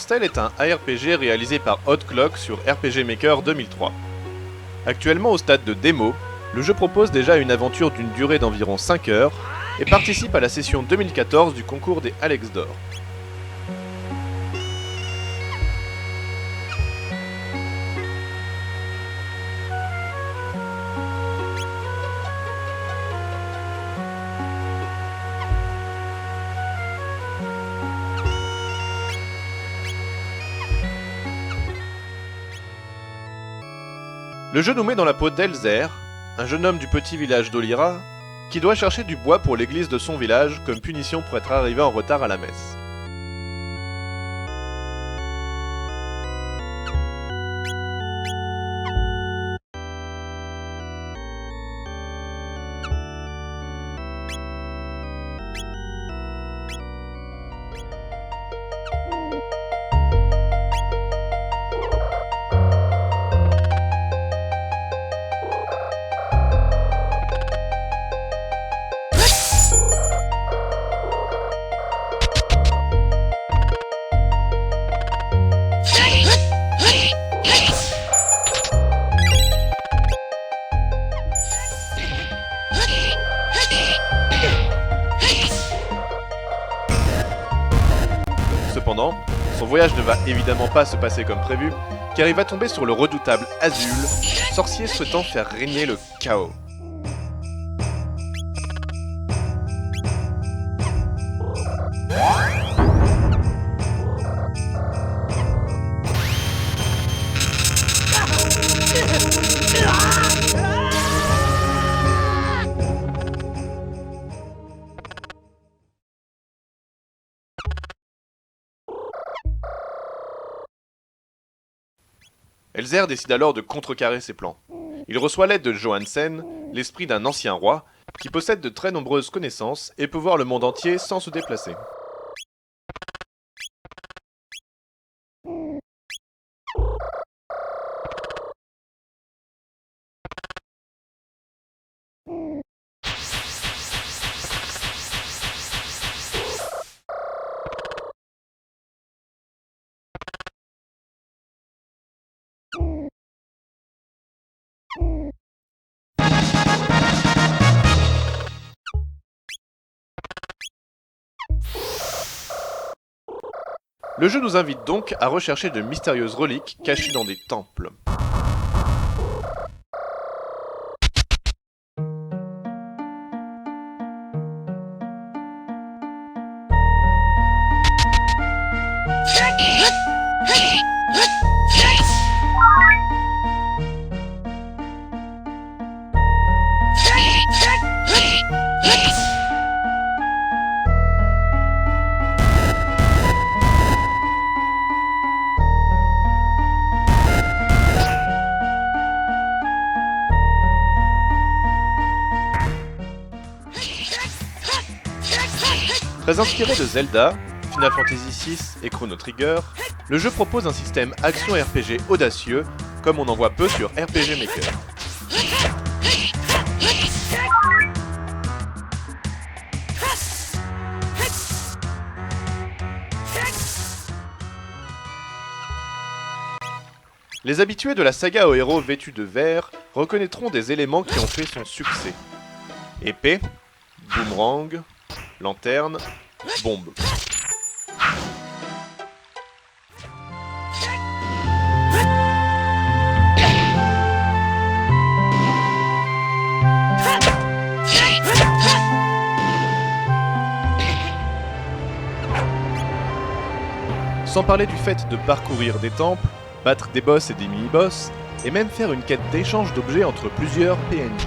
Tale est un ARPG réalisé par Hot Clock sur RPG Maker 2003. Actuellement au stade de démo, le jeu propose déjà une aventure d'une durée d'environ 5 heures et participe à la session 2014 du concours des Alex d'Or. Le jeu nous met dans la peau d'Elzer, un jeune homme du petit village d'Olira, qui doit chercher du bois pour l'église de son village comme punition pour être arrivé en retard à la messe. Cependant, son voyage ne va évidemment pas se passer comme prévu, car il va tomber sur le redoutable Azul, sorcier souhaitant faire régner le chaos. Elzer décide alors de contrecarrer ses plans. Il reçoit l'aide de Johansen, l'esprit d'un ancien roi, qui possède de très nombreuses connaissances et peut voir le monde entier sans se déplacer. Le jeu nous invite donc à rechercher de mystérieuses reliques cachées dans des temples. Très inspiré de Zelda, Final Fantasy VI et Chrono Trigger, le jeu propose un système action RPG audacieux, comme on en voit peu sur RPG Maker. Les habitués de la saga aux héros vêtus de vert reconnaîtront des éléments qui ont fait son succès. Épée, boomerang, lanterne, bombe. Sans parler du fait de parcourir des temples, battre des boss et des mini-boss, et même faire une quête d'échange d'objets entre plusieurs PNJ.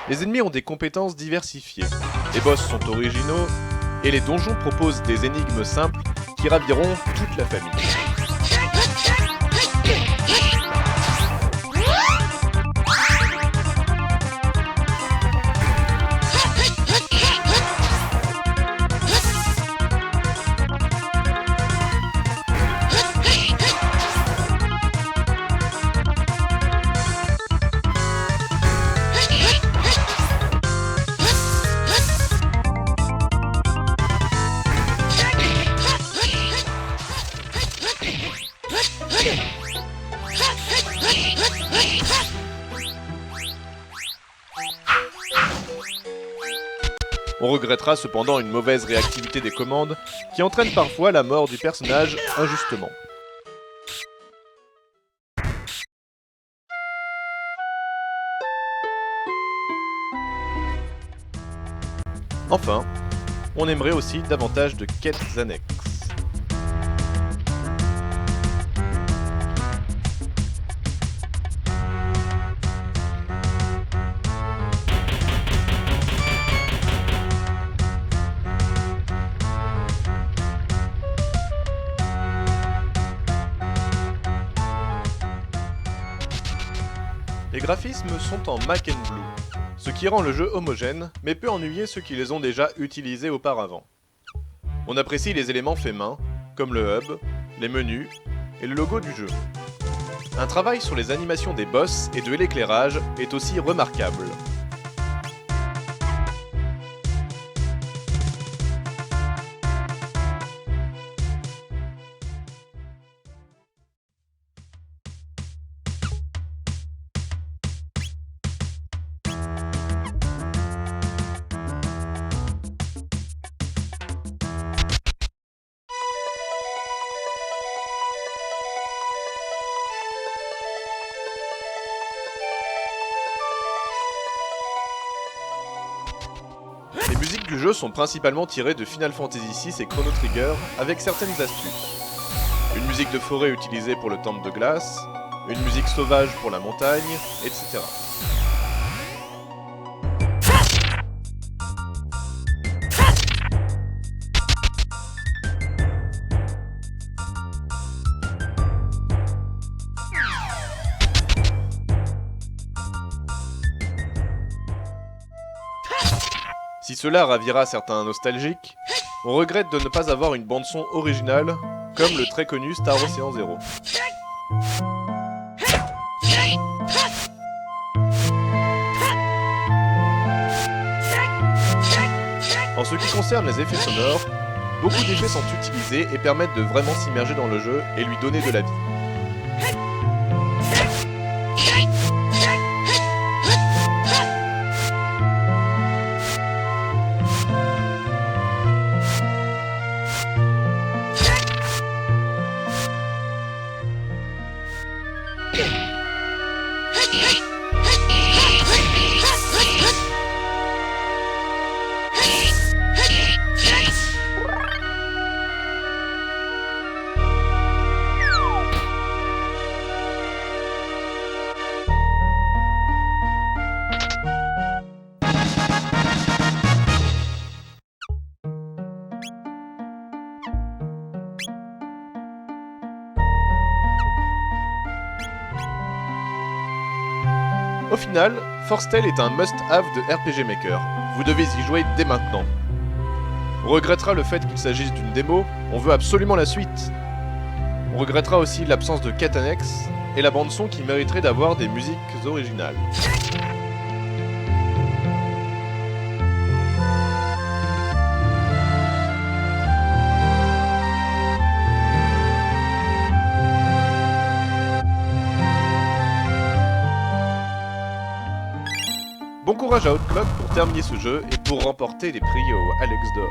Les ennemis ont des compétences diversifiées, les boss sont originaux, et les donjons proposent des énigmes simples qui raviront toute la famille. On regrettera cependant une mauvaise réactivité des commandes qui entraîne parfois la mort du personnage injustement. Enfin, on aimerait aussi davantage de quêtes annexes. Les graphismes sont en Mac and Blue, ce qui rend le jeu homogène, mais peut ennuyer ceux qui les ont déjà utilisés auparavant. On apprécie les éléments faits main, comme le hub, les menus et le logo du jeu. Un travail sur les animations des boss et de l'éclairage est aussi remarquable. Les musiques du jeu sont principalement tirées de Final Fantasy VI et Chrono Trigger, avec certaines astuces. Une musique de forêt utilisée pour le temple de glace, une musique sauvage pour la montagne, etc. Si cela ravira certains nostalgiques, on regrette de ne pas avoir une bande-son originale, comme le très connu Star Ocean Zero. En ce qui concerne les effets sonores, beaucoup d'effets sont utilisés et permettent de vraiment s'immerger dans le jeu et lui donner de la vie. Au final, Force Tale est un must-have de RPG Maker. Vous devez y jouer dès maintenant. On regrettera le fait qu'il s'agisse d'une démo, on veut absolument la suite. On regrettera aussi l'absence de quête annexe et la bande-son qui mériterait d'avoir des musiques originales. Bon courage à Outclock pour terminer ce jeu et pour remporter des prix au Alex d'Or.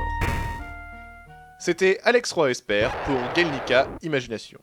C'était Alex Roy Esper pour Gallica Imagination.